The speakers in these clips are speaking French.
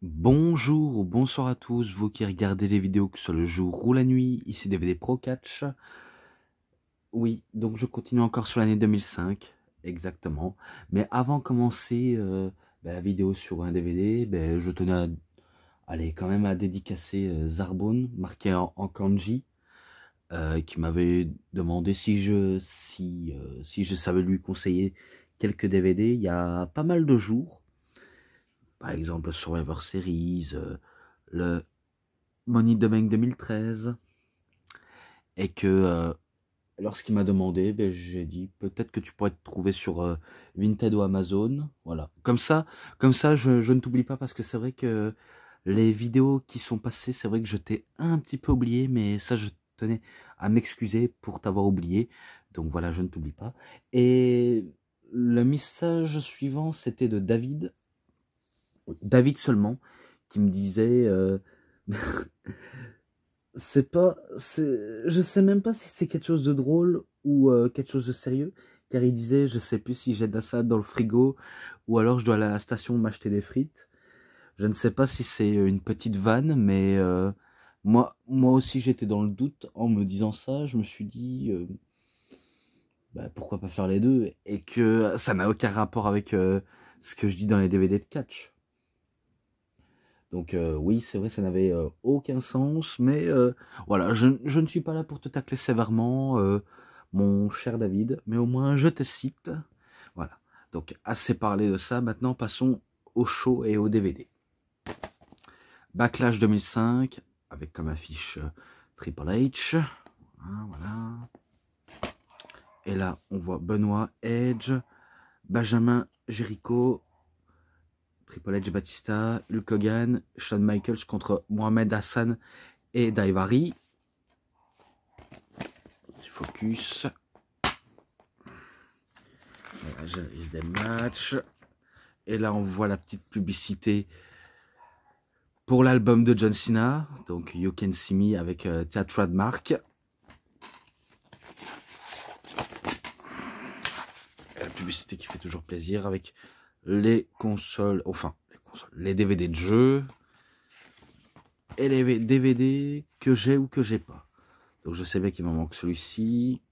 Bonjour ou bonsoir à tous, vous qui regardez les vidéos que ce soit le jour ou la nuit, ici DVD Pro Catch. Oui, donc je continue encore sur l'année 2005, exactement. Mais avant de commencer la vidéo sur un DVD, je tenais à, allez, quand même à dédicacer Zarbon, marqué en kanji, qui m'avait demandé si je savais lui conseiller quelques DVD il y a pas mal de jours. Par exemple, Survivor Series, le Money in the Bank 2013, et que lorsqu'il m'a demandé, j'ai dit peut-être que tu pourrais te trouver sur Vinted ou Amazon, voilà. Comme ça, je ne t'oublie pas parce que c'est vrai que les vidéos qui sont passées, c'est vrai que je t'ai un petit peu oublié, mais ça, je tenais à m'excuser pour t'avoir oublié. Donc voilà, je ne t'oublie pas. Et le message suivant, c'était de David seulement, qui me disait je sais même pas si c'est quelque chose de drôle ou quelque chose de sérieux, car il disait, je sais plus si j'ai de la salade dans le frigo ou alors je dois aller à la station m'acheter des frites. Je ne sais pas si c'est une petite vanne, mais moi aussi j'étais dans le doute en me disant ça. Je me suis dit, pourquoi pas faire les deux, et que ça n'a aucun rapport avec ce que je dis dans les DVD de catch. Donc oui, c'est vrai, ça n'avait aucun sens, mais voilà, je ne suis pas là pour te tacler sévèrement, mon cher David, mais au moins je te cite. Voilà, donc assez parlé de ça, maintenant passons au show et au DVD. Backlash 2005, avec comme affiche Triple H, voilà. Et là, on voit Benoit, Edge, Benjamin Jericho, Triple H, Batista, Hulk Hogan, Shawn Michaels contre Mohamed Hassan et Daivari. Petit focus. Voilà, j'ai des matchs. Et là, on voit la petite publicité pour l'album de John Cena. Donc, You Can See Me avec Trademark. Et la publicité qui fait toujours plaisir avec les consoles, les DVD de jeu. Et les DVD que j'ai ou que j'ai pas. Donc, je sais bien qu'il m'en manque celui-ci.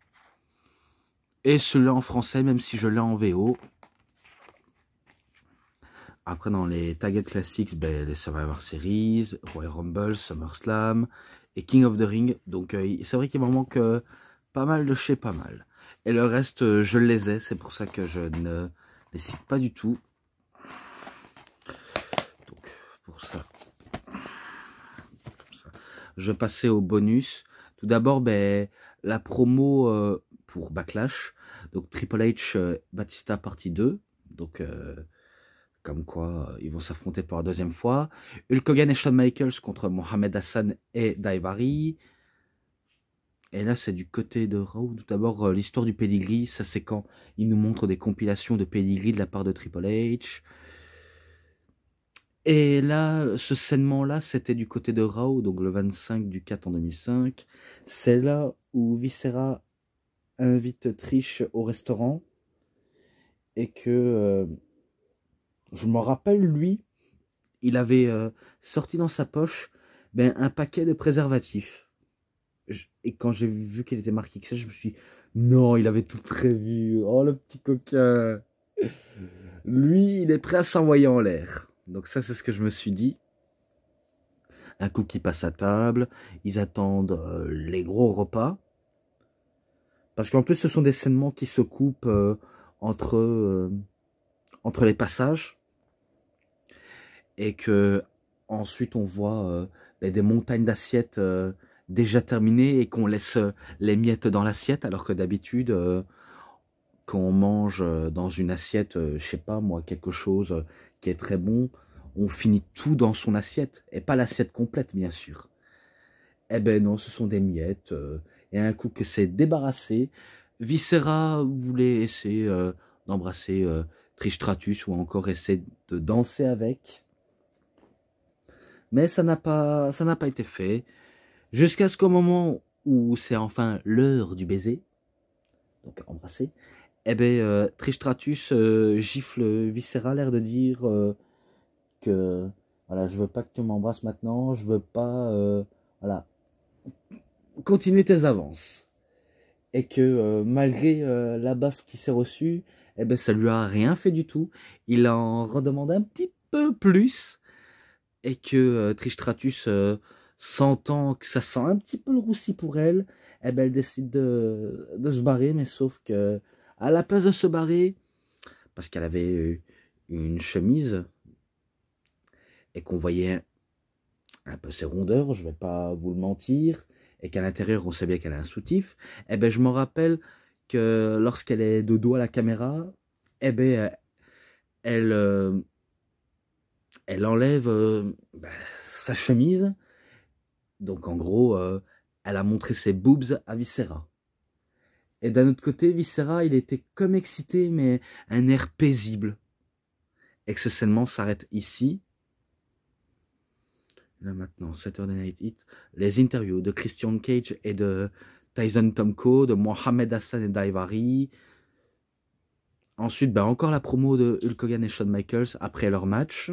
Et celui-là en français, même si je l'ai en VO. Après, dans les Target Classics, les Survivor Series, Royal Rumble, SummerSlam et King of the Ring. Donc, c'est vrai qu'il m'en manque pas mal de chez pas mal. Et le reste, je les ai. C'est pour ça que je ne les cite pas du tout. Donc, pour ça, comme ça. Je vais passer au bonus. Tout d'abord, la promo pour Backlash. Donc, Triple H, Batista partie 2. Donc, comme quoi ils vont s'affronter pour la deuxième fois. Hulk Hogan et Shawn Michaels contre Mohamed Hassan et Daivari. Et là, c'est du côté de Raw. Tout d'abord, l'histoire du pedigree, ça c'est quand ils nous montrent des compilations de pedigree de la part de Triple H. Et là, ce scènement-là, c'était du côté de Raw, donc le 25 du 4 en 2005. C'est là où Viscera invite Trish au restaurant. Et que, je me rappelle, lui, il avait sorti dans sa poche un paquet de préservatifs. Et quand j'ai vu qu'il était marqué que ça, je me suis dit, non, il avait tout prévu. Oh, le petit coquin. Lui, il est prêt à s'envoyer en l'air. Donc ça, c'est ce que je me suis dit. Un coup qui passe à table, ils attendent les gros repas. Parce qu'en plus, ce sont des scènements qui se coupent entre les passages. Et que ensuite on voit des montagnes d'assiettes déjà terminées et qu'on laisse les miettes dans l'assiette, alors que d'habitude quand on mange dans une assiette, je sais pas moi, quelque chose qui est très bon, on finit tout dans son assiette, et pas l'assiette complète bien sûr. Eh ben non, ce sont des miettes, et un coup que c'est débarrassé, Viscera voulait essayer d'embrasser Trish Stratus ou encore essayer de danser avec. Mais ça n'a pas été fait. Jusqu'à ce qu'au moment où c'est enfin l'heure du baiser, donc embrasser, Trish Stratus gifle Viscera, l'air de dire que Voilà, je veux pas que tu m'embrasses maintenant, je veux pas, voilà, continuer tes avances. Et que malgré la baffe qui s'est reçue, eh ben, ça lui a rien fait du tout. Il en redemande un petit peu plus. Et que Trish Stratus, sentant que ça sent un petit peu le roussi pour elle, eh ben, elle décide de se barrer. Mais sauf que, à la place de se barrer, parce qu'elle avait une chemise et qu'on voyait un peu ses rondeurs, je vais pas vous le mentir, et qu'à l'intérieur on sait bien qu'elle a un soutif, eh ben je me rappelle que lorsqu'elle est de dos à la caméra, eh ben elle, elle enlève sa chemise, donc en gros elle a montré ses boobs à Viscera. Et d'un autre côté, Viscera, il était comme excité, mais un air paisible. Et que ce segment s'arrête ici. Là maintenant, Saturday Night Heat, les interviews de Christian Cage et de Tyson Tomko, de Mohamed Hassan et Daivari. Ensuite, ben, encore la promo de Hulk Hogan et Shawn Michaels après leur match.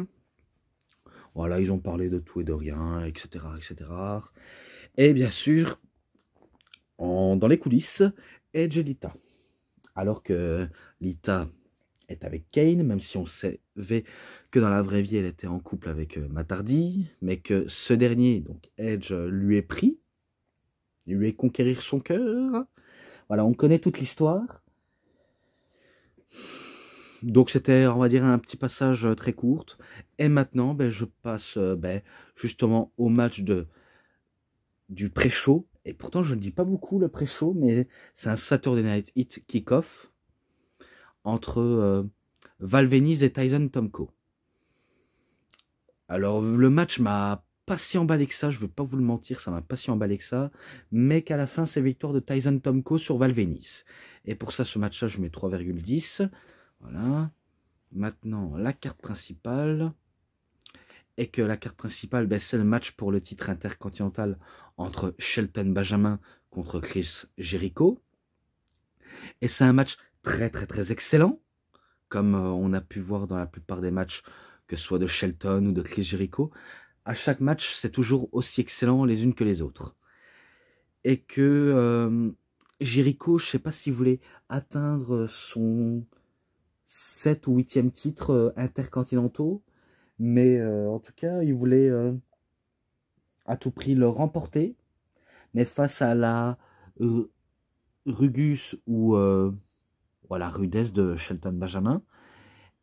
Voilà, ils ont parlé de tout et de rien, etc. etc. Et bien sûr, dans les coulisses, Edge et Lita. Alors que Lita est avec Kane, même si on savait que dans la vraie vie, elle était en couple avec Matt Hardy, mais que ce dernier, donc Edge, lui est pris, lui est conquérir son cœur. Voilà, on connaît toute l'histoire. Donc c'était, on va dire, un petit passage très court. Et maintenant, ben, je passe justement au match du pré-show. Et pourtant, je ne dis pas beaucoup le pré-show, mais c'est un Saturday Night Heat kick-off entre Val Venis et Tyson Tomko. Alors, le match m'a pas si emballé que ça, je ne vais pas vous le mentir, ça m'a pas si emballé que ça, mais qu'à la fin, c'est victoire de Tyson Tomko sur Val Venis. Et pour ça, ce match-là, je mets 3,10. Voilà. Maintenant, la carte principale. Et que la carte principale, ben, c'est le match pour le titre intercontinental entre Shelton Benjamin contre Chris Jericho. Et c'est un match très très très excellent, comme on a pu voir dans la plupart des matchs, que ce soit de Shelton ou de Chris Jericho. À chaque match, c'est toujours aussi excellent les unes que les autres. Et que Jericho, je ne sais pas s'il voulait atteindre son 7 ou 8e titre intercontinentaux, mais en tout cas, il voulait à tout prix le remporter. Mais face à la rugus ou la rudesse de Shelton Benjamin,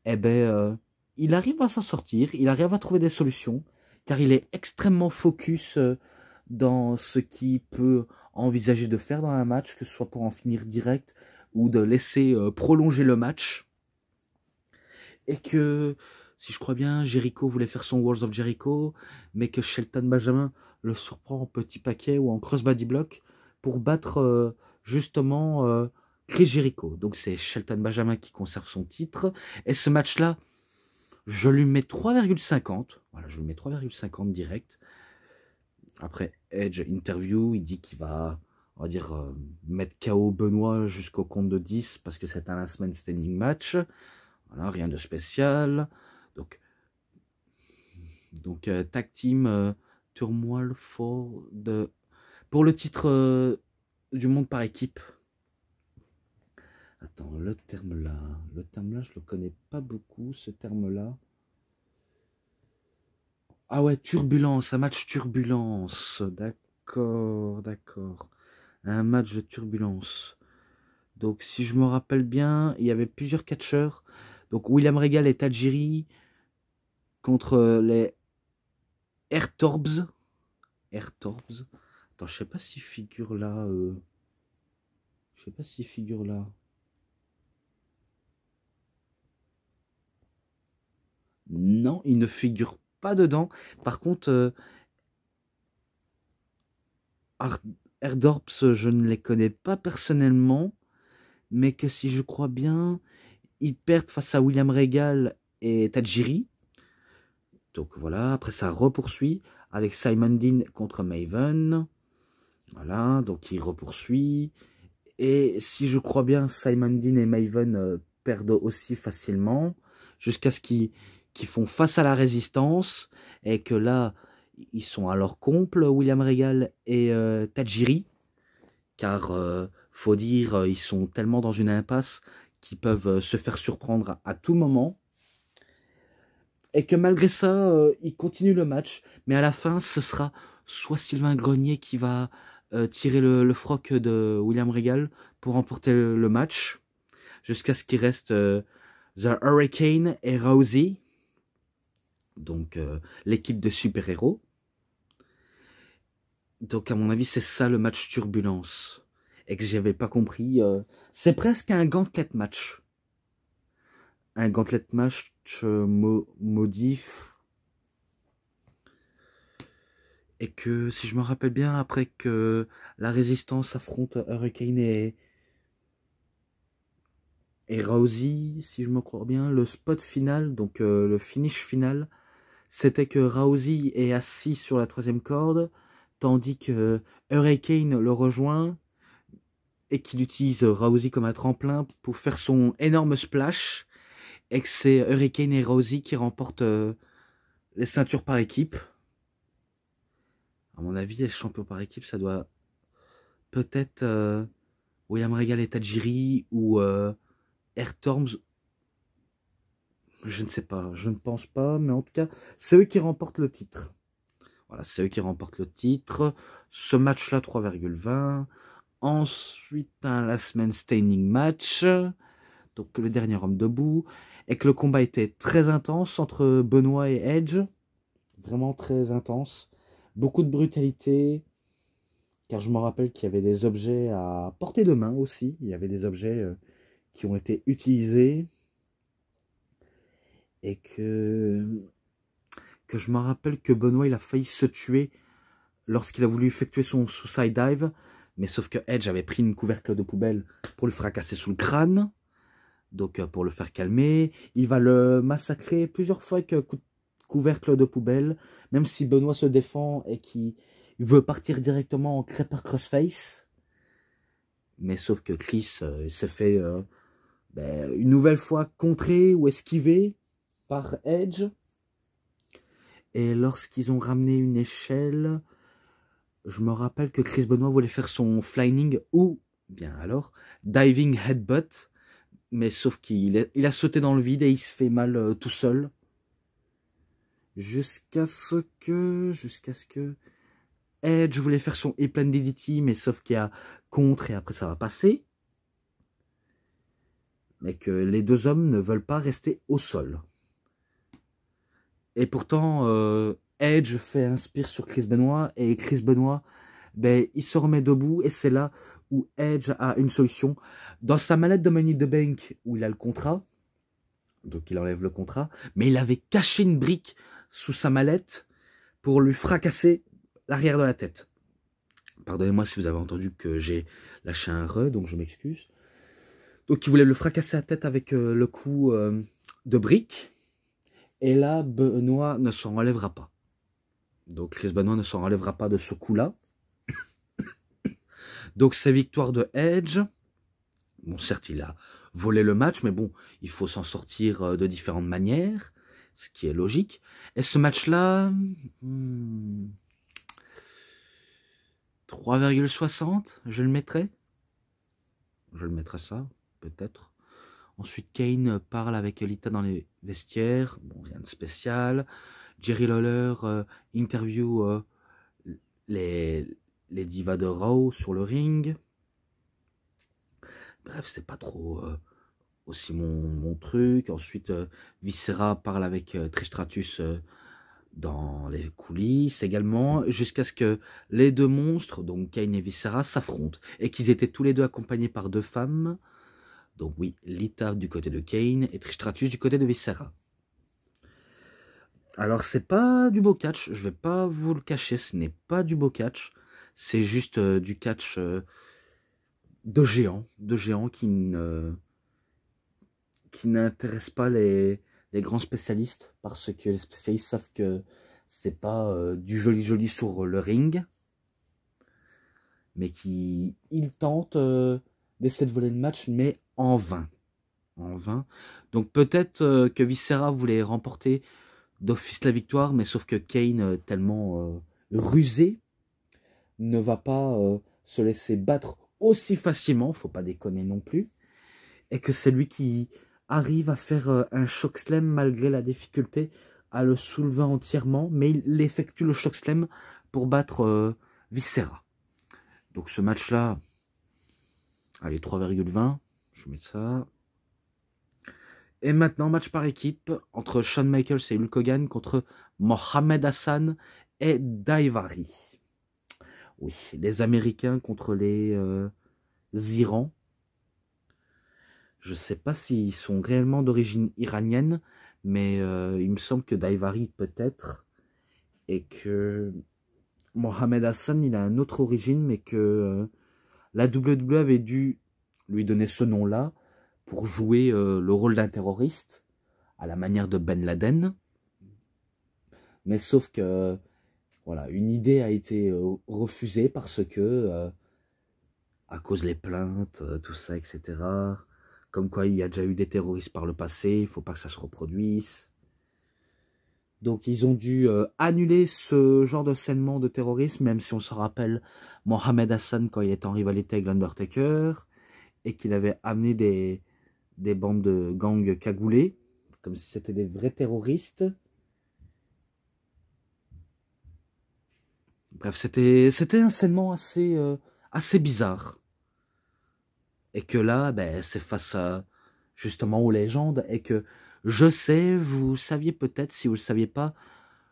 eh ben, il arrive à s'en sortir, il arrive à trouver des solutions, car il est extrêmement focus dans ce qu'il peut envisager de faire dans un match, que ce soit pour en finir direct ou de laisser prolonger le match. Et que, si je crois bien, Jericho voulait faire son Walls of Jericho, mais que Shelton Benjamin le surprend en petit paquet ou en crossbody block pour battre justement Chris Jericho. Donc c'est Shelton Benjamin qui conserve son titre. Et ce match-là, je lui mets 3,50. Voilà, je lui mets 3,50 direct. Après Edge interview, il dit qu'il va, on va dire, mettre KO Benoît jusqu'au compte de 10 parce que c'est un last man standing match. Voilà, rien de spécial. Donc tag team turmoil pour le titre du monde par équipe. Attends, le terme là, je le connais pas beaucoup, ce terme-là. Ah ouais, turbulence, un match turbulence. D'accord, d'accord. Un match de turbulence. Donc, si je me rappelle bien, il y avait plusieurs catcheurs. Donc, William Regal et Tajiri contre les Airtorbs. Airtorbs. Attends, je sais pas s'il figure là. Je sais pas s'il figure là. Non, il ne figure pas dedans. Par contre, Airdorps, je ne les connais pas personnellement, mais que si je crois bien, ils perdent face à William Regal et Tajiri. Donc voilà, après ça repoursuit avec Simon Dean contre Maven. Voilà, donc il repoursuit. Et si je crois bien, Simon Dean et Maven perdent aussi facilement, jusqu'à ce qu'ils qui font face à la résistance, et que là, ils sont à leur comble, William Regal et Tajiri, car faut dire, ils sont tellement dans une impasse qu'ils peuvent se faire surprendre à tout moment. Et que malgré ça, ils continuent le match, mais à la fin, ce sera soit Sylvain Grenier qui va tirer le froc de William Regal pour remporter le match, jusqu'à ce qu'il reste The Hurricane et Rousey, donc l'équipe de super-héros. Donc à mon avis, c'est ça le match Turbulence. Et que j'avais pas compris. C'est presque un gauntlet match. Un gauntlet match modif. Et que si je me rappelle bien, après que la Résistance affronte Hurricane et Rousey, si je me crois bien, le spot final, donc le finish final, c'était que Rousey est assis sur la 3e corde, tandis que Hurricane le rejoint et qu'il utilise Rousey comme un tremplin pour faire son énorme splash, et que c'est Hurricane et Rousey qui remportent les ceintures par équipe. À mon avis, les champions par équipe, ça doit peut-être William Regal et Tajiri ou Air Storms. Je ne sais pas, je ne pense pas, mais en tout cas, c'est eux qui remportent le titre. Voilà, c'est eux qui remportent le titre. Ce match-là, 3,20. Ensuite, un Last Man Standing match. Donc, le dernier homme debout. Et que le combat était très intense entre Benoît et Edge. Vraiment très intense. Beaucoup de brutalité. Car je me rappelle qu'il y avait des objets à portée de main aussi. Il y avait des objets qui ont été utilisés. Et que je me rappelle que Benoît, il a failli se tuer lorsqu'il a voulu effectuer son suicide dive. Mais sauf que Edge avait pris une couvercle de poubelle pour le fracasser sous le crâne. Donc pour le faire calmer. Il va le massacrer plusieurs fois avec couvercle de poubelle. Même si Benoît se défend et qu'il veut partir directement en crêpeur crossface. Mais sauf que Chris s'est fait une nouvelle fois contrer ou esquiver par Edge. Et lorsqu'ils ont ramené une échelle, je me rappelle que Chris Benoit voulait faire son flying ou, bien alors, diving headbutt. Mais sauf qu'il a sauté dans le vide et il se fait mal tout seul. Jusqu'à ce que Edge voulait faire son A-Plan DDT, mais sauf qu'il y a contre et après ça va passer. Mais que les deux hommes ne veulent pas rester au sol. Et pourtant, Edge fait un spear sur Chris Benoit et Chris Benoit, il se remet debout et c'est là où Edge a une solution. Dans sa mallette de Money in the Bank, où il a le contrat, donc il enlève le contrat, mais il avait caché une brique sous sa mallette pour lui fracasser l'arrière de la tête. Pardonnez-moi si vous avez entendu que j'ai lâché un re, donc je m'excuse. Donc il voulait le fracasser la tête avec le coup de brique. Et là, Benoit ne s'en relèvera pas. Donc Chris Benoit ne s'en relèvera pas de ce coup-là. Donc c'est victoire de Edge. Bon, certes, il a volé le match, mais bon, il faut s'en sortir de différentes manières, ce qui est logique. Et ce match-là, 3,60, je le mettrais. Je le mettrais ça, peut-être. Ensuite, Kane parle avec Lita dans les vestiaires. Bon, rien de spécial. Jerry Lawler interview les divas de Raw sur le ring. Bref, c'est pas trop aussi mon truc. Ensuite, Viscera parle avec Trish Stratus dans les coulisses également, jusqu'à ce que les deux monstres, donc Kane et Viscera, s'affrontent. Et qu'ils étaient tous les deux accompagnés par deux femmes. Donc oui, Lita du côté de Kane et Trish Stratus du côté de Viscera. Alors c'est pas du beau catch, je vais pas vous le cacher, ce n'est pas du beau catch. C'est juste du catch de géants qui n'intéressent pas les grands spécialistes, parce que les spécialistes savent que c'est pas du joli sur le ring, mais ils tentent d'essayer de voler le match, mais en vain. en 20. Donc peut-être que Viscera voulait remporter d'office la victoire, mais sauf que Kane, tellement rusé, ne va pas se laisser battre aussi facilement, faut pas déconner non plus, et que c'est lui qui arrive à faire un chokeslam malgré la difficulté à le soulever entièrement, mais il effectue le chokeslam pour battre Viscera. Donc ce match-là, allez, 3,20, je mets ça. Et maintenant, match par équipe entre Shawn Michaels et Hulk Hogan contre Mohamed Hassan et Daivari. Oui, les Américains contre les Irans. Je ne sais pas s'ils sont réellement d'origine iranienne, mais il me semble que Daivari peut-être, et que Mohamed Hassan, il a une autre origine, mais que la WWE avait dû lui donner ce nom-là pour jouer le rôle d'un terroriste, à la manière de Ben Laden. Mais sauf que, voilà, une idée a été refusée parce que, à cause des plaintes, tout ça, etc., comme quoi il y a déjà eu des terroristes par le passé, il ne faut pas que ça se reproduise. Donc ils ont dû annuler ce genre de saignement de terrorisme, même si on se rappelle Mohamed Hassan quand il était en rivalité avec l'Undertaker, et qu'il avait amené des bandes de gangs cagoulés, comme si c'était des vrais terroristes. Bref, c'était un saignement assez bizarre. Et que là, ben, c'est face à, justement aux légendes, et que je sais, vous saviez peut-être, si vous ne le saviez pas,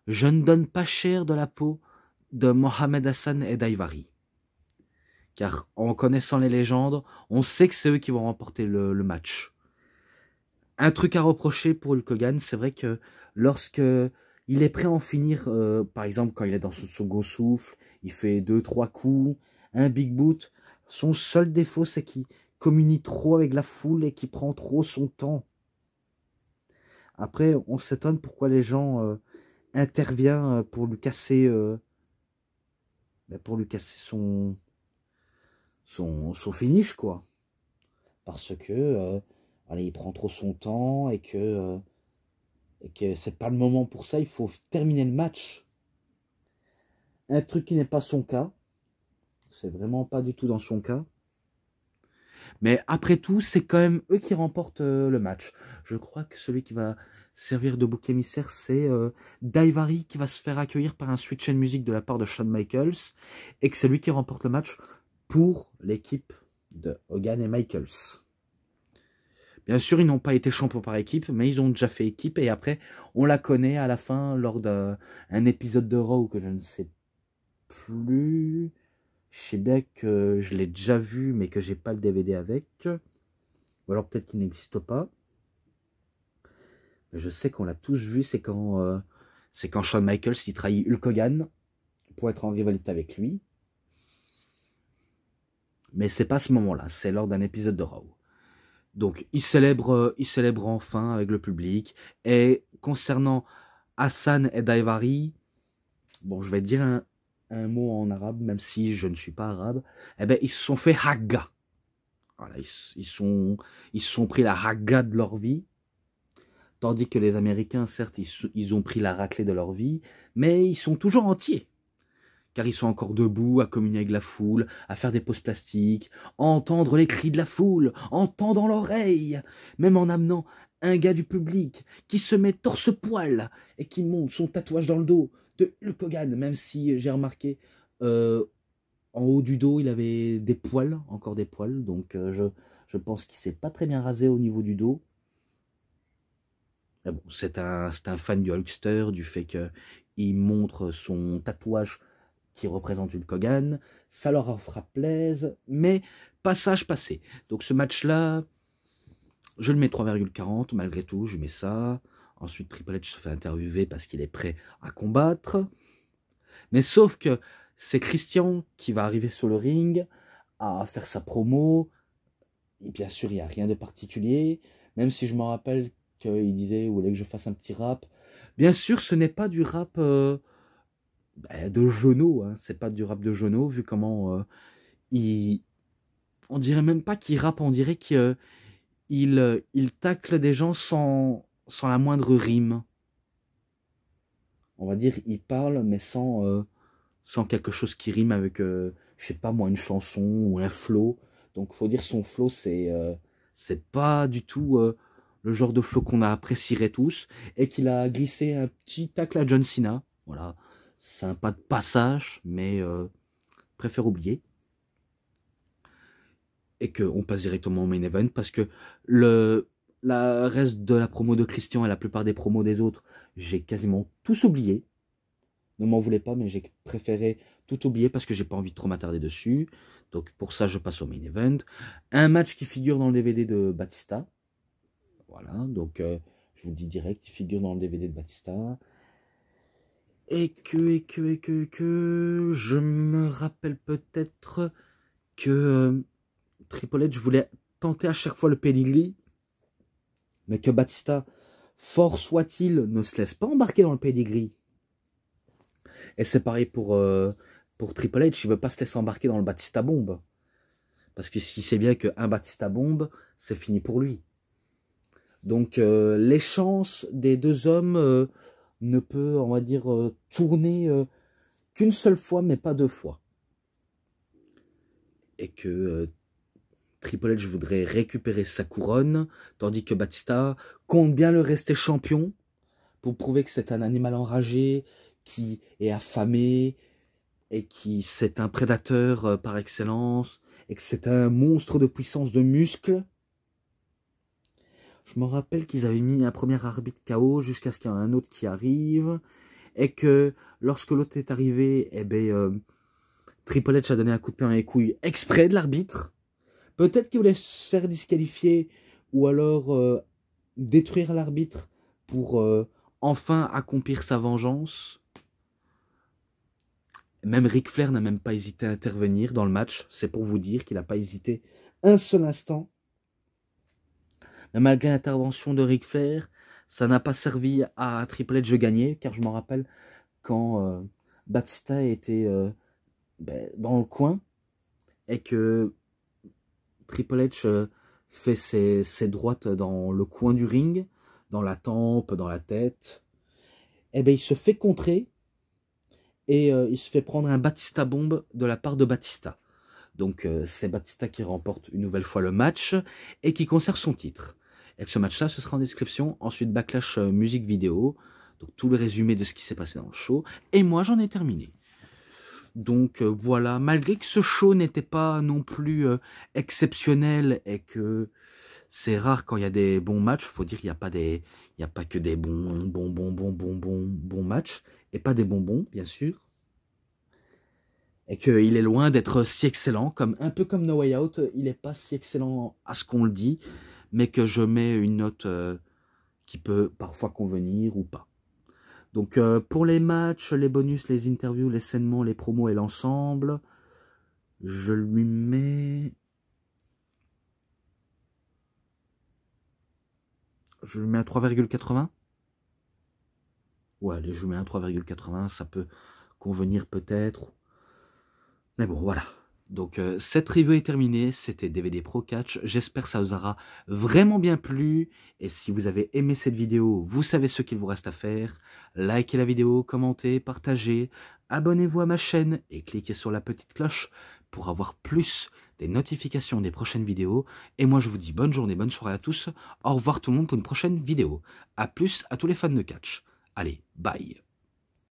je ne donne pas cher de la peau de Mohamed Hassan et Daivari. Car en connaissant les légendes, on sait que c'est eux qui vont remporter le match. Un truc à reprocher pour Hulk Hogan, c'est vrai que lorsque il est prêt à en finir, par exemple quand il est dans son second souffle, il fait 2-3 coups, un big boot, son seul défaut c'est qu'il communique trop avec la foule et qu'il prend trop son temps. Après, on s'étonne pourquoi les gens interviennent pour lui casser son finish, quoi. Parce que allez, il prend trop son temps et que c'est pas le moment pour ça, il faut terminer le match. Un truc qui n'est pas son cas, c'est vraiment pas du tout dans son cas. Mais après tout, c'est quand même eux qui remportent le match. Je crois que celui qui va servir de bouc émissaire, c'est Daivari qui va se faire accueillir par un switch and music de la part de Shawn Michaels et que c'est lui qui remporte le match pour l'équipe de Hogan et Michaels. Bien sûr, ils n'ont pas été champions par équipe, mais ils ont déjà fait équipe et après, on la connaît à la fin lors d'un épisode de Raw que je ne sais plus. Je sais bien que je l'ai déjà vu, mais que j'ai pas le DVD avec. Ou alors peut-être qu'il n'existe pas. Mais je sais qu'on l'a tous vu, c'est quand Shawn Michaels il trahit Hulk Hogan pour être en rivalité avec lui. Mais c'est pas ce moment-là, c'est lors d'un épisode de Raw. Donc il célèbre enfin avec le public. Et concernant Hassan et Daivari, bon, je vais dire un mot en arabe, même si je ne suis pas arabe. Eh ben, ils se sont fait hagga. Voilà, ils se sont pris la hagga de leur vie. Tandis que les Américains, certes, ils ont pris la raclée de leur vie, mais ils sont toujours entiers. Car ils sont encore debout, à communier avec la foule, à faire des poses plastiques, à entendre les cris de la foule, en tendant l'oreille, même en amenant un gars du public qui se met torse-poil et qui monte son tatouage dans le dos de Hulk Hogan, même si j'ai remarqué, en haut du dos, il avait des poils, encore des poils, donc je pense qu'il s'est pas très bien rasé au niveau du dos. Mais bon, c'est un fan du Hulkster, du fait qu'il montre son tatouage qui représente Hulk Hogan, ça leur fera plaisir, mais passage passé. Donc ce match-là, je le mets 3,40, malgré tout, je mets ça. Ensuite, Triple H se fait interviewer parce qu'il est prêt à combattre. Mais sauf que c'est Christian qui va arriver sur le ring, à faire sa promo. Et bien sûr, il n'y a rien de particulier, même si je me rappelle qu'il disait, il voulait que je fasse un petit rap. Bien sûr, ce n'est pas du rap de Jono, hein. C'est pas du rap de Jono, vu comment on dirait même pas qu'il rappe, on dirait qu'il il tacle des gens sans la moindre rime. On va dire, il parle, mais sans quelque chose qui rime avec, je sais pas moi, une chanson ou un flow. Donc, faut dire, son flow, c'est pas du tout le genre de flow qu'on apprécierait tous. Et qu'il a glissé un petit tacle à John Cena. Voilà, c'est un pas de passage, mais préfère oublier. Et qu'on passe directement au main event, parce que la reste de la promo de Christian et la plupart des promos des autres, j'ai quasiment tous oublié. Ne m'en voulez pas, mais j'ai préféré tout oublier parce que j'ai pas envie de trop m'attarder dessus. Donc pour ça, je passe au main event. Un match qui figure dans le DVD de Batista. Voilà, donc je vous le dis direct, il figure dans le DVD de Batista. Et que, je me rappelle peut-être que Triple H voulait tenter à chaque fois le pedigree, mais que Batista, fort soit-il, ne se laisse pas embarquer dans le pedigree. Et c'est pareil pour Triple H, il ne veut pas se laisser embarquer dans le Batista Bomb. Parce que s'il sait bien qu'un Batista Bomb, c'est fini pour lui. Donc les chances des deux hommes ne peut, on va dire, tourner qu'une seule fois, mais pas deux fois. Et que Triple H voudrait récupérer sa couronne, tandis que Batista compte bien le rester champion, pour prouver que c'est un animal enragé, qui est affamé, et qui c'est un prédateur par excellence, et que c'est un monstre de puissance de muscles. Je me rappelle qu'ils avaient mis un premier arbitre KO jusqu'à ce qu'il y en ait un autre qui arrive, et que lorsque l'autre est arrivé, eh ben, Triple H a donné un coup de pied dans les couilles exprès de l'arbitre. Peut-être qu'il voulait se faire disqualifier, ou alors détruire l'arbitre pour enfin accomplir sa vengeance. Même Ric Flair n'a même pas hésité à intervenir dans le match. C'est pour vous dire qu'il n'a pas hésité un seul instant. Mais malgré l'intervention de Ric Flair, ça n'a pas servi à Triple H de gagner, car je me rappelle quand Batista était dans le coin et que Triple H fait ses droites dans le coin du ring, dans la tempe, dans la tête, et ben il se fait contrer et il se fait prendre un Batista Bomb de la part de Batista. Donc c'est Batista qui remporte une nouvelle fois le match et qui conserve son titre. Et ce match-là, ce sera en description. Ensuite, Backlash musique vidéo. Donc tout le résumé de ce qui s'est passé dans le show. Et moi, j'en ai terminé. Donc voilà, malgré que ce show n'était pas non plus exceptionnel et que c'est rare quand il y a des bons matchs, faut dire qu'il n'y a pas que des bons matchs et pas des bonbons, bien sûr. Et qu'il est loin d'être si excellent, un peu comme No Way Out, il n'est pas si excellent à ce qu'on le dit, mais que je mets une note qui peut parfois convenir ou pas. Donc pour les matchs, les bonus, les interviews, les scènements, les promos et l'ensemble, je lui mets... Je lui mets un 3,80. Ouais, allez, je lui mets un 3,80, ça peut convenir peut-être. Mais bon, voilà. Donc cette review est terminée, c'était DVD Pro Catch, j'espère que ça vous aura vraiment bien plu, et si vous avez aimé cette vidéo, vous savez ce qu'il vous reste à faire, likez la vidéo, commentez, partagez, abonnez-vous à ma chaîne, et cliquez sur la petite cloche pour avoir plus des notifications des prochaines vidéos, et moi je vous dis bonne journée, bonne soirée à tous, au revoir tout le monde pour une prochaine vidéo, à plus à tous les fans de catch, allez, bye.